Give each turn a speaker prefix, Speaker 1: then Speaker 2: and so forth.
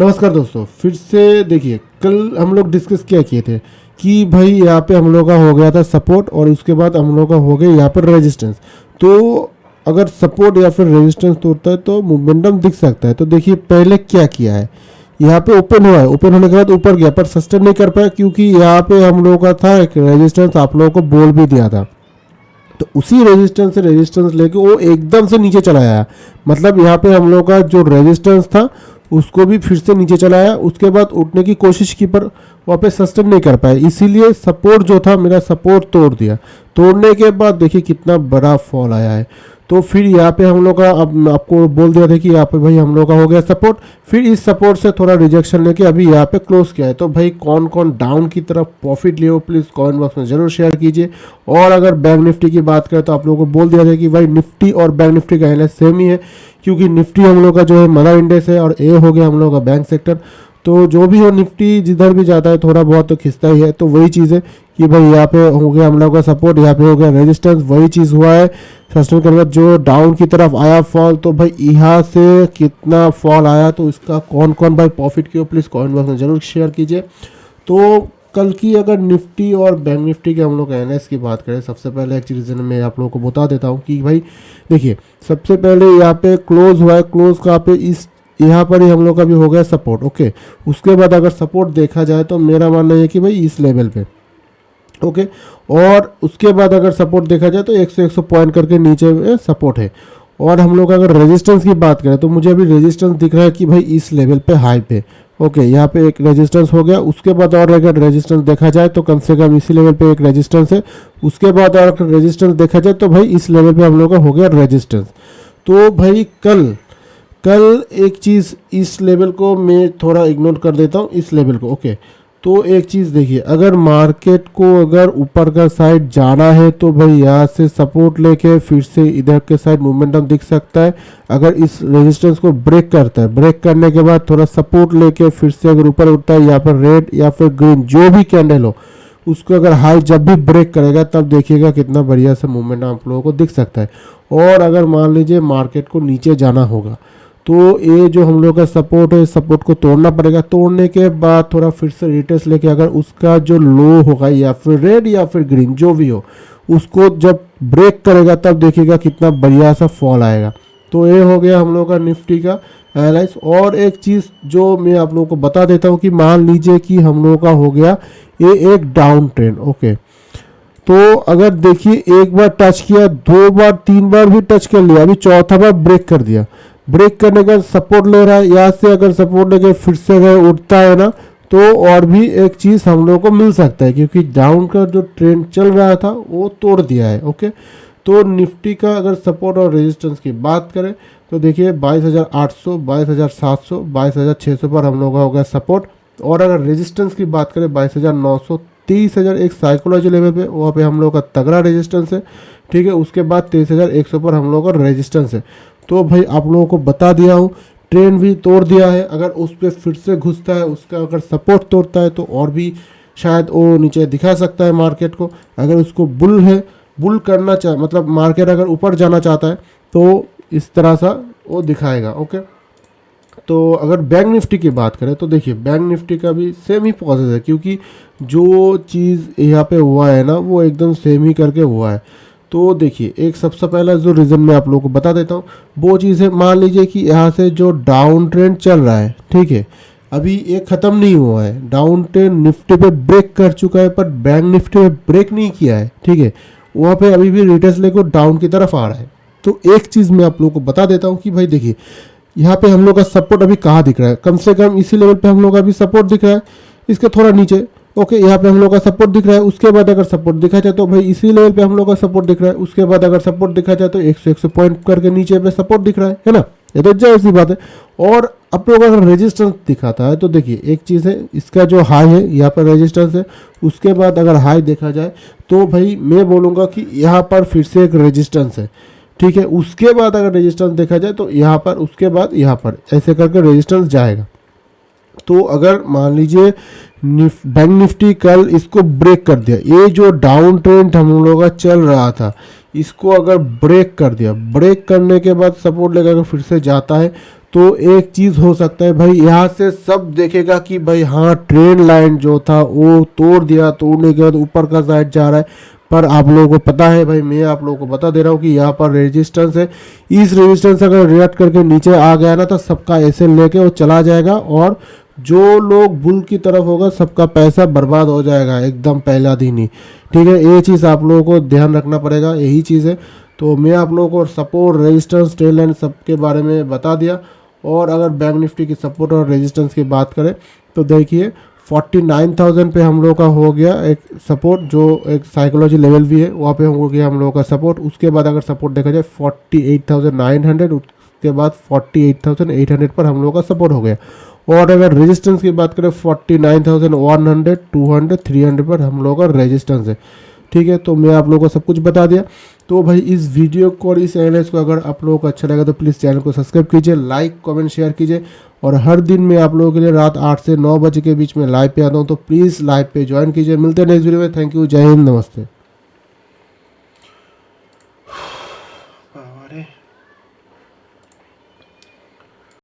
Speaker 1: नमस्कार दोस्तों, फिर से देखिए कल हम लोग डिस्कस क्या किए थे कि भाई यहाँ पे हम लोग का हो गया था सपोर्ट और उसके बाद हम लोग का हो गया यहाँ पर रेजिस्टेंस। तो अगर सपोर्ट या फिर रेजिस्टेंस तोड़ता है तो मोमेंटम दिख सकता है। तो देखिए पहले क्या किया है, यहाँ पे ओपन हुआ है, ओपन होने के बाद ऊपर गया पर सस्टेन नहीं कर पाया क्योंकि यहाँ पे हम लोगों का था एक रेजिस्टेंस, आप लोगों को बोल भी दिया था। तो उसी रेजिस्टेंस से रेजिस्टेंस लेके वो एकदम से नीचे चला आया। मतलब यहाँ पे हम लोग का जो रेजिस्टेंस था उसको भी फिर से नीचे चला आया, उसके बाद उठने की कोशिश की पर वहाँ पे सस्टेन नहीं कर पाया, इसीलिए सपोर्ट जो था मेरा सपोर्ट तोड़ दिया। तोड़ने के बाद देखिए कितना बड़ा फॉल आया है। तो फिर यहाँ पे हम लोग का अब आपको बोल दिया था कि यहाँ पे भाई हम लोग का हो गया सपोर्ट। फिर इस सपोर्ट से थोड़ा रिजेक्शन लेके अभी यहाँ पे क्लोज किया है। तो भाई कौन कौन डाउन की तरफ प्रॉफिट लिए हो प्लीज़ कमेंट बॉक्स में जरूर शेयर कीजिए। और अगर बैंक निफ्टी की बात करें तो आप लोगों को बोल दिया था कि भाई निफ्टी और बैंक निफ्टी का एनालिसिस सेम ही है, क्योंकि निफ्टी हम लोग का जो है मदर इंडेक्स है और ए हो गया हम लोग का बैंक सेक्टर। तो जो भी हो निफ्टी जिधर भी जाता है थोड़ा बहुत तो खिंचता ही है। तो वही चीज़ है कि भाई यहाँ पे हो गया हम लोग का सपोर्ट, यहाँ पे हो गया रेजिस्टेंस, वही चीज़ हुआ है। सस्टेन के बाद जो डाउन की तरफ आया फॉल, तो भाई यहाँ से कितना फॉल आया, तो इसका कौन कौन भाई प्रॉफिट किया प्लीज़ कमेंट बॉक्स में जरूर शेयर कीजिए। तो कल की अगर निफ्टी और बैंक निफ्टी के हम लोग एनएस की बात करें, सबसे पहले एक चीज़ मैं आप लोगों को बता देता हूँ कि भाई देखिए सबसे पहले यहाँ पे क्लोज हुआ है, क्लोज का पे इस यहाँ पर ही हम लोग का भी हो गया सपोर्ट। ओके, उसके बाद अगर सपोर्ट देखा जाए तो मेरा मानना है कि भाई इस लेवल पे ओके, और उसके बाद अगर सपोर्ट देखा जाए तो 100 पॉइंट करके नीचे सपोर्ट है। और हम लोग अगर रेजिस्टेंस की बात करें तो मुझे अभी रेजिस्टेंस दिख रहा है कि भाई इस लेवल पे हाई पे ओके, यहाँ पे एक रेजिस्टेंस हो गया। उसके बाद और अगर रेजिस्टेंस देखा जाए तो कम से कम इसी लेवल पे एक रेजिस्टेंस है। उसके बाद अगर रेजिस्टेंस देखा जाए तो भाई इस लेवल पे हम लोग का हो गया रेजिस्टेंस। तो भाई कल एक चीज़ इस लेवल को मैं थोड़ा इग्नोर कर देता हूँ, इस लेवल को ओके। तो एक चीज़ देखिए, अगर मार्केट को अगर ऊपर का साइड जाना है तो भाई यहाँ से सपोर्ट लेके फिर से इधर के साइड मोमेंटम दिख सकता है। अगर इस रेजिस्टेंस को ब्रेक करता है, ब्रेक करने के बाद थोड़ा सपोर्ट लेके फिर से अगर ऊपर उठता है, यहाँ पर रेड या फिर ग्रीन जो भी कैंडल हो उसको अगर हाई जब भी ब्रेक करेगा तब देखिएगा कितना बढ़िया सा मूवमेंट आप लोगों को दिख सकता है। और अगर मान लीजिए मार्केट को नीचे जाना होगा तो ये जो हम लोग का सपोर्ट है, सपोर्ट को तोड़ना पड़ेगा। तोड़ने के बाद थोड़ा फिर से रिटेस्ट लेके अगर उसका जो लो होगा या फिर रेड या फिर ग्रीन जो भी हो उसको जब ब्रेक करेगा तब देखिएगा कितना बढ़िया सा फॉल आएगा। तो ये हो गया हम लोग का निफ्टी का एनालाइज। और एक चीज़ जो मैं आप लोगों को बता देता हूँ कि मान लीजिए कि हम लोगों का हो गया ये एक डाउन ट्रेंड ओके। तो अगर देखिए एक बार टच किया, दो बार तीन बार भी टच कर लिया, अभी चौथा बार ब्रेक कर दिया। ब्रेक करने का सपोर्ट ले रहा है, यहाँ से अगर सपोर्ट लेके फिर से अगर उठता है ना तो और भी एक चीज़ हम लोगों को मिल सकता है, क्योंकि डाउन का जो ट्रेंड चल रहा था वो तोड़ दिया है ओके। तो निफ्टी का अगर सपोर्ट और रेजिस्टेंस की बात करें तो देखिए 22,800, 22,700, 22,600 पर हम लोगों का होगा सपोर्ट। और अगर रेजिस्टेंस की बात करें 22,900, 23,000 एक साइकोलॉजी लेवल पे, वहाँ पे हम लोग का तगड़ा रेजिस्टेंस है ठीक है। उसके बाद 23,100 पर हम लोग का रेजिस्टेंस है। तो भाई आप लोगों को बता दिया हूँ, ट्रेंड भी तोड़ दिया है। अगर उस पर फिर से घुसता है, उसका अगर सपोर्ट तोड़ता है तो और भी शायद वो नीचे दिखा सकता है मार्केट को। अगर उसको बुल है, बुल करना चाहे मतलब मार्केट अगर ऊपर जाना चाहता है तो इस तरह सा वो दिखाएगा ओके। तो अगर बैंक निफ्टी की बात करें तो देखिए बैंक निफ्टी का भी सेम ही प्रोसेस है, क्योंकि जो चीज़ यहाँ पे हुआ है ना वो एकदम सेम ही करके हुआ है। तो देखिए एक सबसे पहला जो रीज़न मैं आप लोगों को बता देता हूँ वो चीज़ है, मान लीजिए कि यहाँ से जो डाउन ट्रेंड चल रहा है ठीक है, अभी ये ख़त्म नहीं हुआ है। डाउन ट्रेंड निफ्टी पे ब्रेक कर चुका है पर बैंक निफ्टी पे ब्रेक नहीं किया है ठीक है, वहाँ पे अभी भी रिटेस्ट लेकर डाउन की तरफ आ रहा है। तो एक चीज़ मैं आप लोगों को बता देता हूँ कि भाई देखिए यहाँ पे हम लोग का सपोर्ट अभी कहाँ दिख रहा है, कम से कम इसी लेवल पे हम लोग का अभी सपोर्ट दिख रहा है, इसके थोड़ा नीचे ओके। यहाँ पे हम लोग का सपोर्ट दिख रहा है। उसके बाद अगर सपोर्ट दिखा जाए तो भाई इसी लेवल पे हम लोग का सपोर्ट दिख रहा है। उसके बाद अगर सपोर्ट दिखा जाए तो 100 पॉइंट करके नीचे पे सपोर्ट दिख रहा है ना, ये तो जाहिर सी बात है। और आप लोग अगर रेजिस्टेंस दिखाता है तो देखिए एक चीज़ है, इसका जो हाई है यहाँ पर रेजिस्टेंस है। उसके बाद अगर हाई देखा जाए तो भाई मैं बोलूँगा कि यहाँ पर फिर से एक रेजिस्टेंस है ठीक है। उसके बाद अगर रेजिस्टेंस देखा जाए तो यहाँ पर, उसके बाद यहाँ पर ऐसे करके रेजिस्टेंस जाएगा। तो अगर मान लीजिए बैंक निफ्टी कल इसको ब्रेक कर दिया, ये जो डाउन ट्रेंड हम लोगों का चल रहा था इसको अगर ब्रेक कर दिया, ब्रेक करने के बाद सपोर्ट लेकर अगर फिर से जाता है तो एक चीज़ हो सकता है भाई, यहाँ से सब देखेगा कि भाई हाँ ट्रेन लाइन जो था वो तोड़ दिया, तोड़ने के बाद ऊपर का साइड जा रहा है। पर आप लोगों को पता है भाई, मैं आप लोगों को बता दे रहा हूँ कि यहाँ पर रेजिस्टेंस है, इस रेजिस्टेंस अगर रिएक्ट करके नीचे आ गया ना तो सबका ऐसे लेके वो चला जाएगा, और जो लोग बुल की तरफ होगा सबका पैसा बर्बाद हो जाएगा एकदम पहला दिन ही। ठीक है, ये चीज़ आप लोगों को ध्यान रखना पड़ेगा, यही चीज़ है। तो मैं आप लोगों को सपोर्ट, रेजिस्टेंस, ट्रेल लाइन सबके बारे में बता दिया। और अगर बैंक निफ्टी की सपोर्ट और रेजिस्टेंस की बात करें तो देखिए 49,000 पे हम लोग का हो गया एक सपोर्ट, जो एक साइकोलॉजी लेवल भी है, वहाँ पे हो गया हम लोगों का सपोर्ट। उसके बाद अगर सपोर्ट देखा जाए 48,900, उसके बाद 48,800 पर हम लोग का सपोर्ट हो गया। और अगर रेजिस्टेंस की बात करें 49,100, 200, 300 पर हम लोग का रेजिस्टेंस है। ठीक है, तो मैं आप लोगों को सब कुछ बता दिया। तो भाई इस वीडियो को और इस एनालिसिस को अगर आप लोगों को अच्छा लगा तो प्लीज़ चैनल को सब्सक्राइब कीजिए, लाइक कमेंट शेयर कीजिए। और हर दिन मैं आप लोगों के लिए रात 8 से 9 बजे के बीच में लाइव पे आता हूँ, तो प्लीज़ लाइव पे ज्वाइन कीजिए। मिलते हैं नेक्स्ट वीडियो में। थैंक यू, जय हिंद, नमस्ते।